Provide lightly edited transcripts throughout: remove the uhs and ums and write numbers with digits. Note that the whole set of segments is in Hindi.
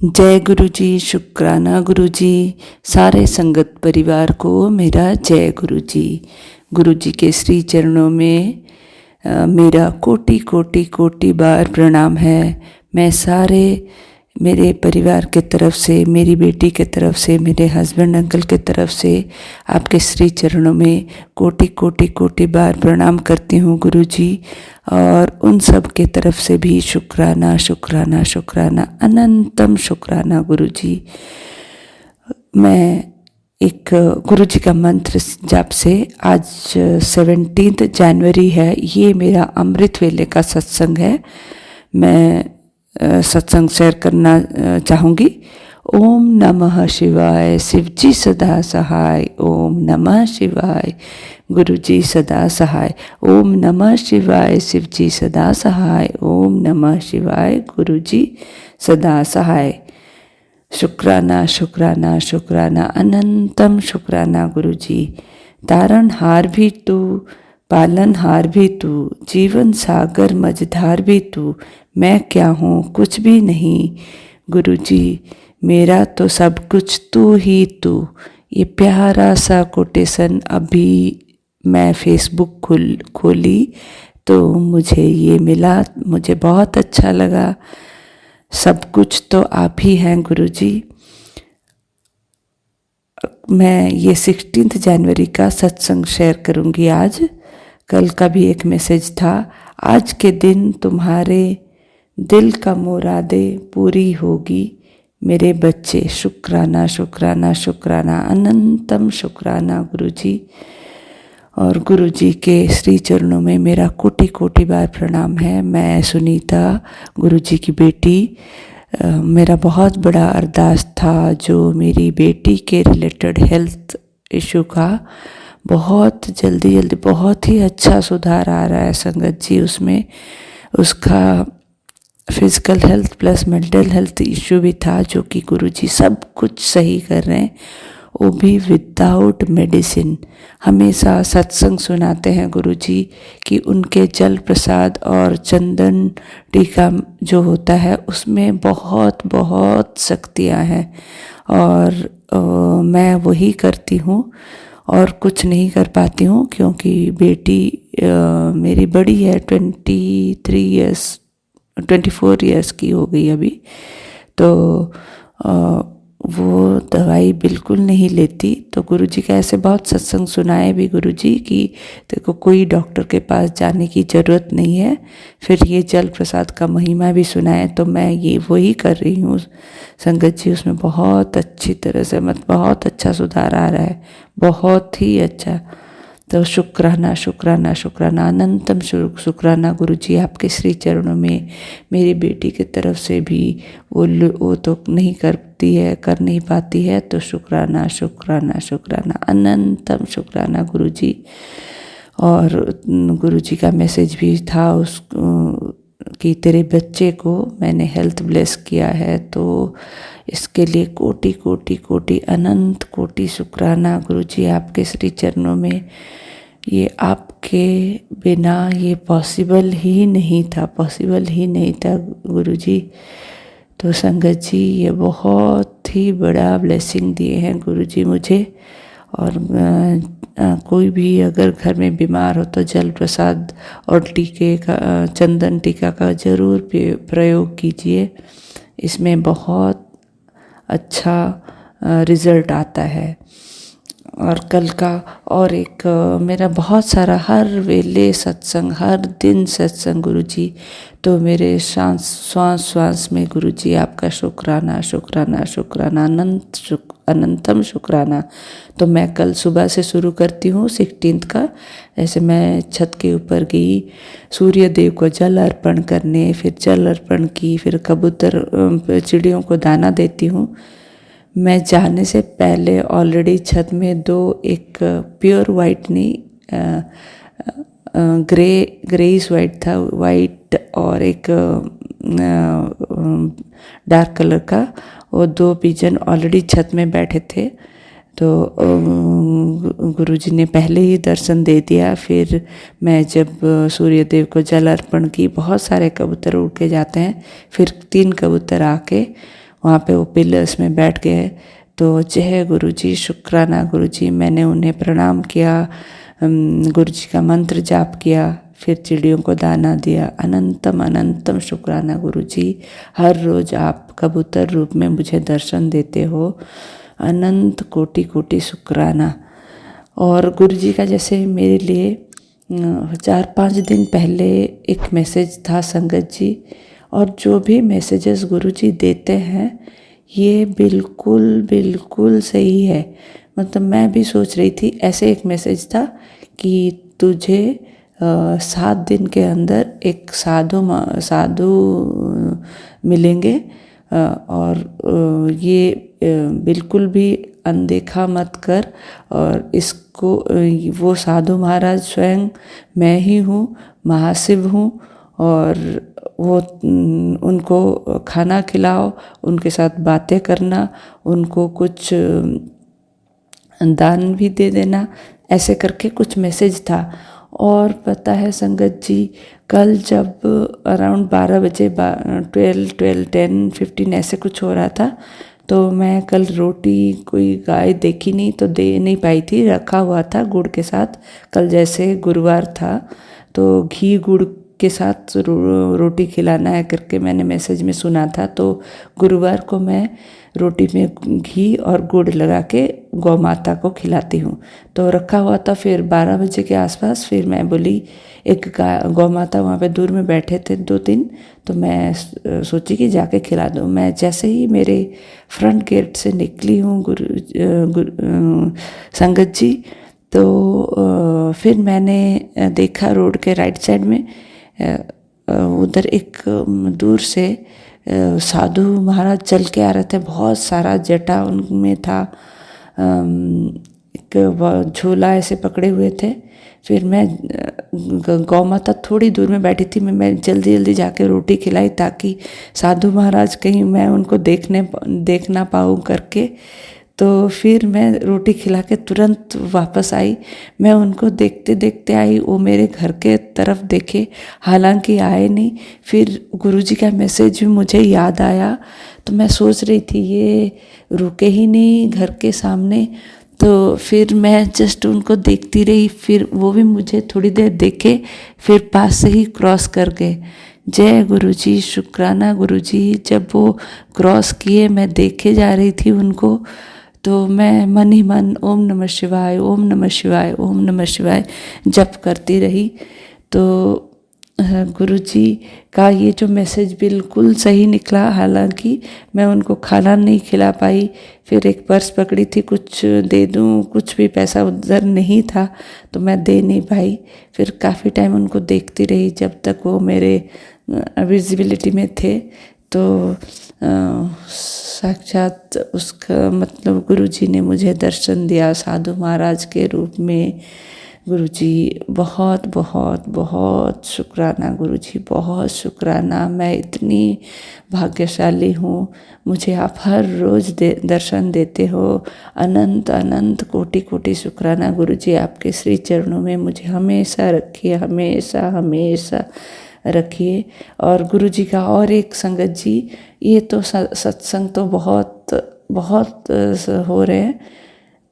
जय गुरु जी, शुक्राना गुरु जी। सारे संगत परिवार को मेरा जय गुरु जी। गुरु जी के श्री चरणों में मेरा कोटि कोटि कोटि बार प्रणाम है। मैं सारे मेरे परिवार के तरफ से, मेरी बेटी के तरफ से, मेरे हस्बैंड अंकल के तरफ से आपके श्री चरणों में कोटि कोटि कोटि बार प्रणाम करती हूँ गुरु जी। और उन सब के तरफ से भी शुक्राना शुक्राना शुक्राना, अनंतम शुक्राना गुरु जी। मैं एक गुरु जी का मंत्र जाप से, आज 17 जनवरी है, ये मेरा अमृत वेले का सत्संग है। मैं सत्संग शेयर करना चाहूँगी। ओम नमः शिवाय, शिव जी सदा सहाय। ओम नमः शिवाय, गुरु जी सदा सहाय। ओम नमः शिवाय, शिव जी सदा सहाय। ओम नमः शिवाय, गुरु जी सदा सहाय। शुक्राना शुक्राना शुक्राना, अनंतम शुक्राना गुरु जी। तारणहार भी तू, पालनहार भी तू, जीवन सागर मझधार भी तू। मैं क्या हूँ, कुछ भी नहीं गुरु जी, मेरा तो सब कुछ तू ही तू। ये प्यारा सा कोटेशन अभी मैं फेसबुक खोली तो मुझे ये मिला, मुझे बहुत अच्छा लगा। सब कुछ तो आप ही हैं गुरु जी। मैं ये 16 जनवरी का सत्संग शेयर करूँगी आज। कल का भी एक मैसेज था, आज के दिन तुम्हारे दिल का मुरादें पूरी होगी मेरे बच्चे। शुक्राना शुक्राना शुक्राना, अनंतम शुक्राना गुरु जी। और गुरु जी के श्री चरणों में मेरा कोटि कोटि बार प्रणाम है। मैं सुनीता, गुरु जी की बेटी, मेरा बहुत बड़ा अरदास था जो मेरी बेटी के रिलेटेड हेल्थ इशू का बहुत जल्दी बहुत ही अच्छा सुधार आ रहा है संगत जी। उसमें उसका physical health plus mental health issue भी था, जो कि गुरु जी सब कुछ सही कर रहे हैं, वो भी विदाउट मेडिसिन। हमेशा सत्संग सुनाते हैं गुरु जी कि उनके जल प्रसाद और चंदन टीका जो होता है उसमें बहुत बहुत शक्तियाँ हैं। और मैं वही करती हूँ और कुछ नहीं कर पाती हूँ, क्योंकि बेटी मेरी बड़ी है, 24 इयर्स की हो गई अभी। तो वो दवाई बिल्कुल नहीं लेती। तो गुरु जी का ऐसे बहुत सत्संग सुनाए भी गुरु जी कि देखो कोई डॉक्टर के पास जाने की ज़रूरत नहीं है। फिर ये जल प्रसाद का महिमा भी सुनाए, तो मैं ये वही कर रही हूँ संगत जी। उसमें बहुत अच्छी तरह से बहुत अच्छा सुधार आ रहा है, बहुत ही अच्छा। तो शुक्राना शुक्राना शुक्राना, अनंतम शुक्राना गुरु जी। आपके श्री चरणों में मेरी बेटी की तरफ से भी वो तो नहीं करती है, कर नहीं पाती है, तो शुक्राना शुक्राना शुक्राना, अनंतम शुक्राना गुरु जी। और गुरु जी का मैसेज भी था उस कि तेरे बच्चे को मैंने हेल्थ ब्लेस किया है, तो इसके लिए कोटि कोटि कोटि अनंत कोटि शुक्राना गुरु जी। आपके श्री चरणों में ये आपके बिना ये पॉसिबल ही नहीं था गुरु जी। तो संगत जी ये बहुत ही बड़ा ब्लेसिंग दिए हैं गुरु जी मुझे। और कोई भी अगर घर में बीमार हो तो जल प्रसाद और टीके का, चंदन टीका का ज़रूर प्रयोग कीजिए। इसमें बहुत अच्छा रिज़ल्ट आता है। और कल का और एक मेरा बहुत सारा हर वेले सत्संग, हर दिन सत्संग गुरु जी। तो मेरे श्वास में गुरु जी आपका शुक्राना शुक्राना शुक्राना, अनंतम शुक्राना। तो मैं कल सुबह से शुरू करती हूँ 16 का। ऐसे मैं छत के ऊपर गई सूर्य देव को जल अर्पण करने, फिर जल अर्पण की, फिर कबूतर चिड़ियों को दाना देती हूँ। मैं जाने से पहले ऑलरेडी छत में एक प्योर वाइट नहीं, ग्रेइश वाइट था, वाइट और एक डार्क कलर का, वो 2 पिजन ऑलरेडी छत में बैठे थे। तो गुरुजी ने पहले ही दर्शन दे दिया। फिर मैं जब सूर्यदेव को जल अर्पण की, बहुत सारे कबूतर उड़ के जाते हैं, फिर 3 कबूतर आके वहाँ पे वो पिलर्स में बैठ गए। तो जय गुरु जी, शुक्राना गुरु जी। मैंने उन्हें प्रणाम किया, गुरु जी का मंत्र जाप किया, फिर चिड़ियों को दाना दिया। अनंतम अनंतम शुक्राना गुरु जी, हर रोज़ आप कबूतर रूप में मुझे दर्शन देते हो, अनंत कोटि कोटि शुक्राना। और गुरु जी का जैसे मेरे लिए 4-5 दिन पहले एक मैसेज था संगत जी, और जो भी मैसेजेस गुरु जी देते हैं ये बिल्कुल बिल्कुल सही है। मतलब मैं भी सोच रही थी, ऐसे एक मैसेज था कि तुझे 7 दिन के अंदर एक साधु मिलेंगे, और ये बिल्कुल भी अनदेखा मत कर। और इसको वो साधु महाराज स्वयं मैं ही हूँ, महाशिव हूँ। और वो उनको खाना खिलाओ, उनके साथ बातें करना, उनको कुछ दान भी दे देना, ऐसे करके कुछ मैसेज था। और पता है संगत जी, कल जब अराउंड 12 बजे 10-15 ऐसे कुछ हो रहा था, तो मैं कल रोटी कोई गाय देखी नहीं तो दे नहीं पाई थी, रखा हुआ था गुड़ के साथ। कल जैसे गुरुवार था तो घी गुड़ के साथ रोटी खिलाना है करके मैंने मैसेज में सुना था। तो गुरुवार को मैं रोटी में घी और गुड़ लगा के गौ माता को खिलाती हूँ, तो रखा हुआ था। फिर 12 बजे के आसपास फिर मैं बोली, एक गौ माता वहाँ पे दूर में बैठे थे 2-3, तो मैं सोची कि जाके खिला दूँ। मैं जैसे ही मेरे फ्रंट गेट से निकली हूँ संगत जी, तो फिर मैंने देखा रोड के राइट साइड में उधर एक दूर से साधु महाराज चल के आ रहे थे। बहुत सारा जटा उनमें था, एक झोला ऐसे पकड़े हुए थे। फिर मैं गौ माता थोड़ी दूर में बैठी थी, मैं जल्दी जल्दी जाके रोटी खिलाई ताकि साधु महाराज कहीं मैं उनको देख ना पाऊँ करके। तो फिर मैं रोटी खिला के तुरंत वापस आई। मैं उनको देखते देखते आई, वो मेरे घर के तरफ देखे, हालांकि आए नहीं। फिर गुरुजी का मैसेज भी मुझे याद आया, तो मैं सोच रही थी ये रुके ही नहीं घर के सामने। तो फिर मैं जस्ट उनको देखती रही, फिर वो भी मुझे थोड़ी देर देखे, फिर पास से ही क्रॉस कर गए। जय गुरुजी, शुक्राना गुरुजी। जब वो क्रॉस किए, मैं देखे जा रही थी उनको, तो मैं मन ही मन ओम नमः शिवाय, ओम नमः शिवाय, ओम नमः शिवाय जप करती रही। तो गुरुजी का ये जो मैसेज बिल्कुल सही निकला। हालांकि मैं उनको खाना नहीं खिला पाई, फिर एक पर्स पकड़ी थी, कुछ दे दूं, कुछ भी पैसा उधर नहीं था तो मैं दे नहीं पाई। फिर काफ़ी टाइम उनको देखती रही जब तक वो मेरे विजिबिलिटी में थे। तो साक्षात उसका मतलब गुरुजी ने मुझे दर्शन दिया साधु महाराज के रूप में। गुरुजी बहुत बहुत बहुत शुक्राना गुरुजी, बहुत शुक्राना। मैं इतनी भाग्यशाली हूँ, मुझे आप हर रोज़ दर्शन देते हो। अनंत अनंत कोटि कोटि शुक्राना गुरुजी। आपके श्री चरणों में मुझे हमेशा रखिए, हमेशा हमेशा रखिए। और गुरुजी का और एक संगत जी, ये तो सत्संग तो बहुत बहुत हो रहे हैं,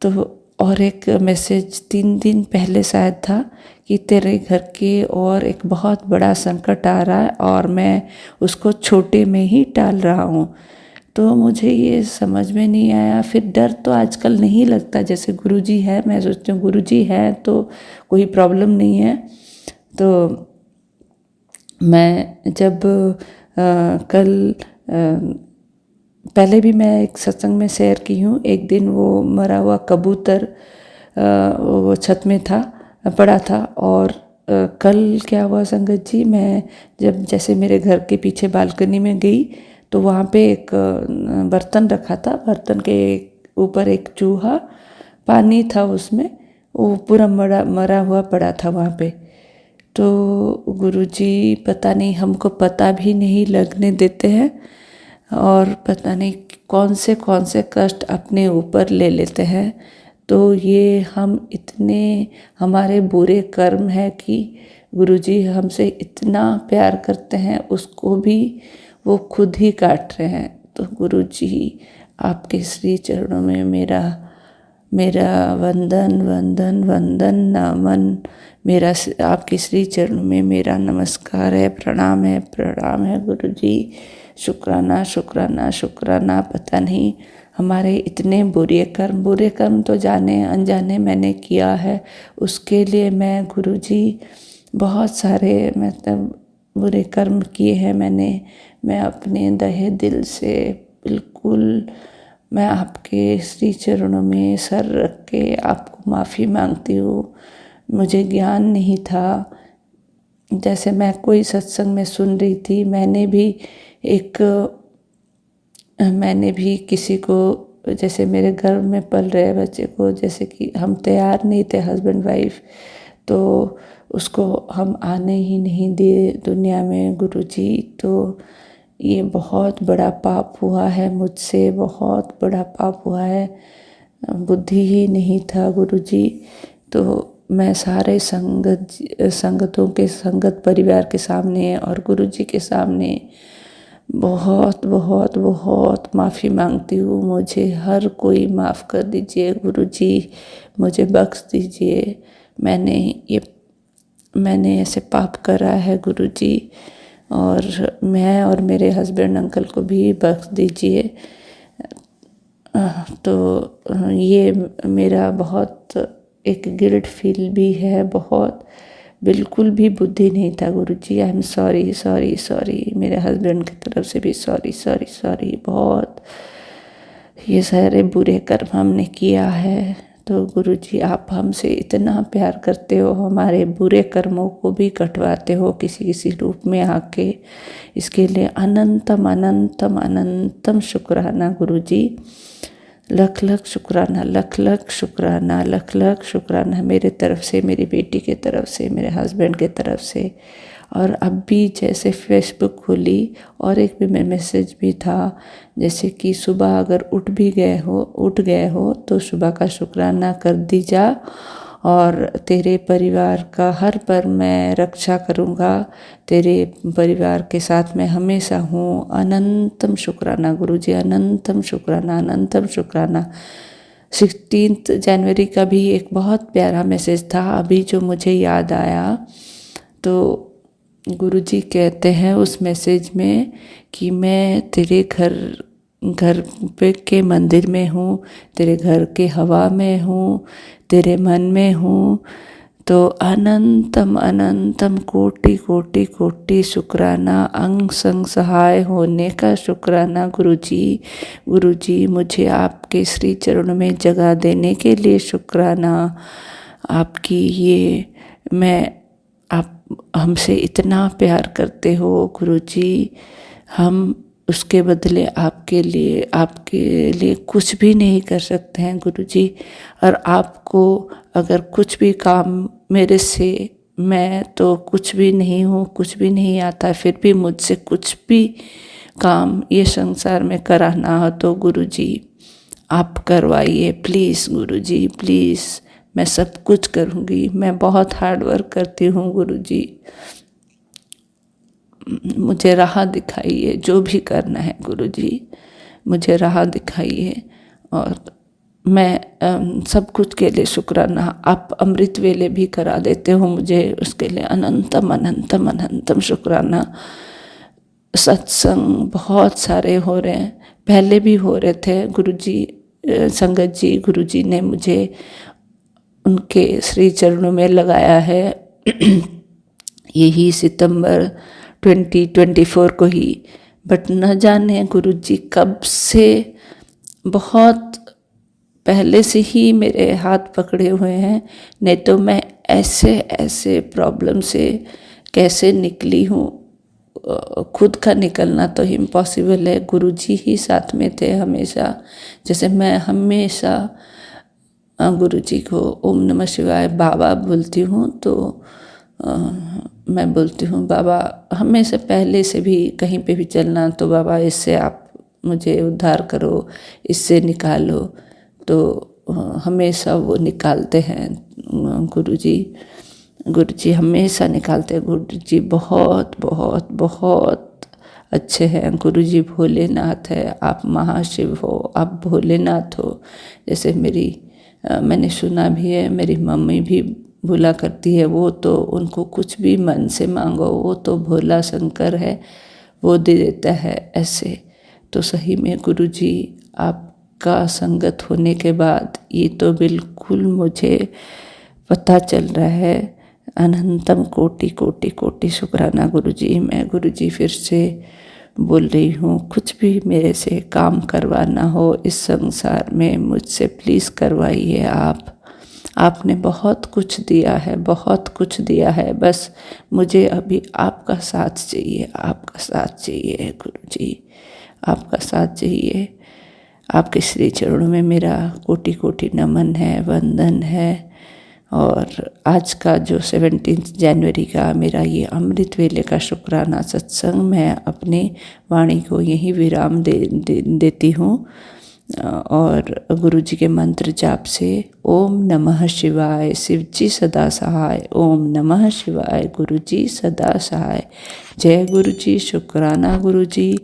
तो और एक मैसेज 3 दिन पहले शायद था कि तेरे घर के और एक बहुत बड़ा संकट आ रहा है और मैं उसको छोटे में ही टाल रहा हूँ। तो मुझे ये समझ में नहीं आया। फिर डर तो आजकल नहीं लगता, जैसे गुरुजी है, मैं सोचती हूँ गुरुजी है तो कोई प्रॉब्लम नहीं है। तो मैं जब कल पहले भी मैं एक सत्संग में शेयर की हूँ, एक दिन वो मरा हुआ कबूतर वो छत में था, पड़ा था। और कल क्या हुआ संगत जी, मैं जब जैसे मेरे घर के पीछे बालकनी में गई तो वहाँ पे एक बर्तन रखा था, बर्तन के ऊपर एक चूहा, पानी था उसमें, वो पूरा मरा हुआ पड़ा था वहाँ पे। तो गुरुजी पता नहीं हमको पता भी नहीं लगने देते हैं, और पता नहीं कौन से कष्ट अपने ऊपर ले लेते हैं। तो ये हम इतने हमारे बुरे कर्म है कि गुरुजी हमसे इतना प्यार करते हैं, उसको भी वो खुद ही काट रहे हैं। तो गुरु जी आपके श्री चरणों में मेरा वंदन वंदन वंदन नमन, मेरा आपके श्री चरणों में मेरा नमस्कार है, प्रणाम है गुरु जी। शुक्राना शुक्राना शुक्राना। पता नहीं हमारे इतने बुरे कर्म तो जाने अनजाने मैंने किया है, उसके लिए मैं गुरु जी बहुत सारे मतलब बुरे कर्म किए हैं मैंने। मैं अपने दहे दिल से बिल्कुल मैं आपके श्री चरणों में सर रख के आपको माफ़ी मांगती हूँ। मुझे ज्ञान नहीं था। जैसे मैं कोई सत्संग में सुन रही थी, मैंने भी किसी को, जैसे मेरे घर में पल रहे बच्चे को, जैसे कि हम तैयार नहीं थे हस्बैंड वाइफ, तो उसको हम आने ही नहीं दिए दुनिया में गुरु जी। तो ये बहुत बड़ा पाप हुआ है मुझसे, बहुत बड़ा पाप हुआ है। बुद्धि ही नहीं था गुरु जी। तो मैं सारे संगत परिवार के सामने और गुरु जी के सामने बहुत बहुत बहुत माफ़ी मांगती हूँ। मुझे हर कोई माफ़ कर दीजिए गुरु जी, मुझे बख्श दीजिए। मैंने ऐसे पाप करा है गुरु जी, और मैं और मेरे हस्बैंड अंकल को भी बख्श दीजिए। तो ये मेरा बहुत एक गिल्ट फील भी है, बहुत बिल्कुल भी बुद्धि नहीं था guru ji. I am sorry sorry sorry, मेरे हस्बैंड की तरफ से भी सॉरी सॉरी सॉरी। बहुत ये सारे बुरे कर्म हमने किया है। तो गुरु जी आप हमसे इतना प्यार करते हो, हमारे बुरे कर्मों को भी कटवाते हो किसी किसी रूप में आके, इसके लिए अनंतम अनंतम अनंतम शुक्राना गुरु जी। लख लख शुक्राना, लख लख शुक्राना, लख लख शुक्राना मेरे तरफ से, मेरी बेटी के तरफ से, मेरे हस्बैंड के तरफ से। और अब भी जैसे फेसबुक खोली और एक भी मैं मैसेज भी था, जैसे कि सुबह अगर उठ गए हो तो सुबह का शुक्राना कर दीजा, और तेरे परिवार का हर पल मैं रक्षा करूँगा, तेरे परिवार के साथ मैं हमेशा हूँ। अनंतम शुक्राना गुरु जी, अनंतम शुक्राना, अनंतम शुक्राना। 16 जनवरी का भी एक बहुत प्यारा मैसेज था अभी जो मुझे याद आया। तो गुरुजी कहते हैं उस मैसेज में कि मैं तेरे घर पे के मंदिर में हूँ, तेरे घर के हवा में हूँ, तेरे मन में हूँ। तो अनंतम अनंतम कोटि कोटि कोटि शुक्राना, अंग संग सहाय होने का शुक्राना गुरुजी। गुरुजी मुझे आपके श्री चरणों में जगह देने के लिए शुक्राना। आपकी ये आप हमसे इतना प्यार करते हो गुरुजी, हम उसके बदले आपके लिए कुछ भी नहीं कर सकते हैं गुरुजी। और आपको अगर कुछ भी काम मेरे से, मैं तो कुछ भी नहीं हूँ, कुछ भी नहीं आता, फिर भी मुझसे कुछ भी काम ये संसार में कराना हो तो गुरुजी आप करवाइए प्लीज़ गुरुजी, प्लीज़। मैं सब कुछ करूँगी, मैं बहुत हार्ड वर्क करती हूँ गुरुजी, मुझे राह दिखाइए, जो भी करना है गुरुजी मुझे राह दिखाइए। और मैं सब कुछ के लिए शुक्राना। आप अमृत वेले भी करा देते हो मुझे, उसके लिए अनंतम अनंतम अनंतम शुक्राना। सत्संग बहुत सारे हो रहे हैं, पहले भी हो रहे थे गुरुजी, संगत जी गुरुजी ने मुझे उनके श्री चरणों में लगाया है। यही सितंबर 2024 को ही, बट न जाने गुरुजी कब से, बहुत पहले से ही मेरे हाथ पकड़े हुए हैं, नहीं तो मैं ऐसे प्रॉब्लम से कैसे निकली हूँ। खुद का निकलना तो इम्पॉसिबल है, गुरुजी ही साथ में थे हमेशा। जैसे मैं हमेशा गुरुजी को ओम नमः शिवाय बाबा बोलती हूँ, तो मैं बोलती हूँ बाबा, हमेशा पहले से भी कहीं पे भी चलना तो बाबा इससे आप मुझे उद्धार करो, इससे निकालो, तो हमेशा वो निकालते हैं गुरुजी हमेशा निकालते हैं। गुरुजी बहुत बहुत बहुत अच्छे हैं। गुरु जी भोलेनाथ है, आप महाशिव हो, आप भोलेनाथ हो। जैसे मैंने सुना भी है, मेरी मम्मी भी बोला करती है, वो तो उनको कुछ भी मन से मांगो वो तो भोला शंकर है, वो दे देता है ऐसे। तो सही में गुरु जी आपका संगत होने के बाद ये तो बिल्कुल मुझे पता चल रहा है। अनंतम कोटि कोटि कोटि शुक्राना गुरु जी। मैं गुरु जी फिर से बोल रही हूँ, कुछ भी मेरे से काम करवाना हो इस संसार में मुझसे प्लीज़ करवाइए। आपने बहुत कुछ दिया है, बहुत कुछ दिया है, बस मुझे अभी आपका साथ चाहिए, आपका साथ चाहिए गुरु जी, आपका साथ चाहिए। आपके श्री चरणों में मेरा कोटि कोटि नमन है, वंदन है। और आज का जो 17 जनवरी का मेरा ये अमृत वेले का शुक्राना सत्संग, मैं अपने वाणी को यही विराम देती हूँ। और गुरु जी के मंत्र जाप से ओम नमः शिवाय, शिव जी सदा सहाय। ओम नमः शिवाय, गुरु जी सदा सहाय। जय गुरु जी, शुक्राना गुरु जी।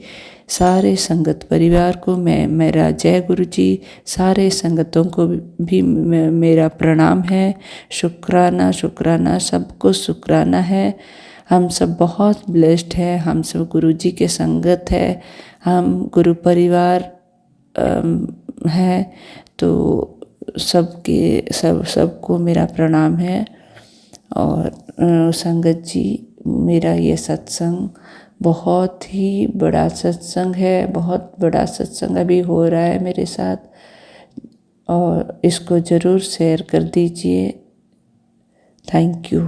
सारे संगत परिवार को मेरा जय गुरु जी। सारे संगतों को भी मेरा प्रणाम है। शुक्राना शुक्राना, सबको शुक्राना है। हम सब बहुत ब्लेस्ड है, हम सब गुरु जी के संगत है, हम गुरु परिवार है। तो सबको मेरा प्रणाम है। और संगत जी, मेरा ये सत्संग बहुत ही बड़ा सत्संग है, बहुत बड़ा सत्संग अभी हो रहा है मेरे साथ, और इसको ज़रूर शेयर कर दीजिए। Thank you.